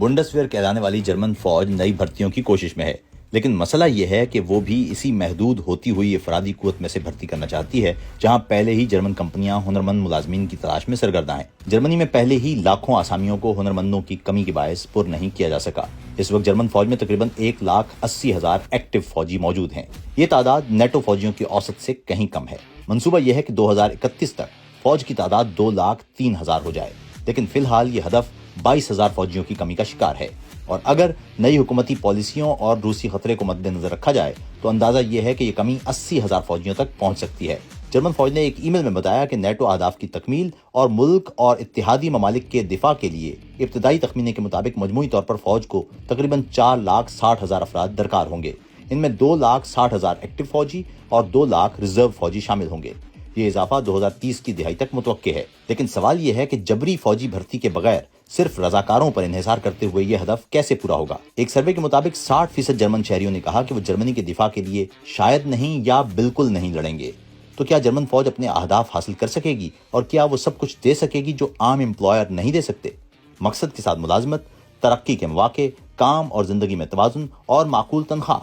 बुंडसवेर कहलाने वाली जर्मन फौज नई भर्तियों की कोशिश में है, लेकिन मसला ये है कि वो भी इसी महदूद होती हुई अफरादी कुव्वत में से भर्ती करना चाहती है जहां पहले ही जर्मन कंपनियां हुनरमंद मुलाजमीन की तलाश में सरगर्दा हैं। जर्मनी में पहले ही लाखों आसामियों को हुनरमंदों की कमी के बायस पुर नहीं किया जा सका। इस वक्त जर्मन फौज में तकरीबन 1,80,000 एक्टिव फौजी मौजूद हैं। ये तादाद नेटो फौजियों की औसत से कहीं कम है। मंसूबा यह है कि 2031 तक फौज की तादाद 2,03,000 हो जाए, लेकिन फिलहाल ये हदफ 22,000 फौजियों की कमी का शिकार है। और अगर नई हुकूमती पॉलिसियों और रूसी खतरे को मद्देनजर रखा जाए तो अंदाजा यह है कि ये कमी 80,000 फौजियों तक पहुंच सकती है। जर्मन फौज ने एक ईमेल में बताया कि नेटो अहदाफ की तकमील और मुल्क और इत्तेहादी ममालिक के दिफा के लिए इब्तदाई तखमीने के मुताबिक मजमूई तौर पर फौज को तकरीबन 4,60,000 अफराद दरकार होंगे। इनमें 2,60,000 एक्टिव फौजी और 2 लाख रिजर्व फौजी शामिल होंगे। ये इजाफा 2030 की दिहाई तक मुतवक्के है, लेकिन सवाल यह है कि जबरी फौजी भर्ती के बगैर सिर्फ रजाकारों पर इन्हिसार करते हुए यह हदफ कैसे पूरा होगा। एक सर्वे के मुताबिक 60% जर्मन शहरियों ने कहा कि वो जर्मनी के दिफा के लिए शायद नहीं या बिल्कुल नहीं लड़ेंगे। तो क्या जर्मन फौज अपने अहदाफ हासिल कर सकेगी और क्या वो सब कुछ दे सकेगी जो आम एम्प्लॉयर नहीं दे सकते? मकसद के साथ मुलाजमत, तरक्की के मौके, काम और जिंदगी में तवाजुन और माकूल तनख्वाह।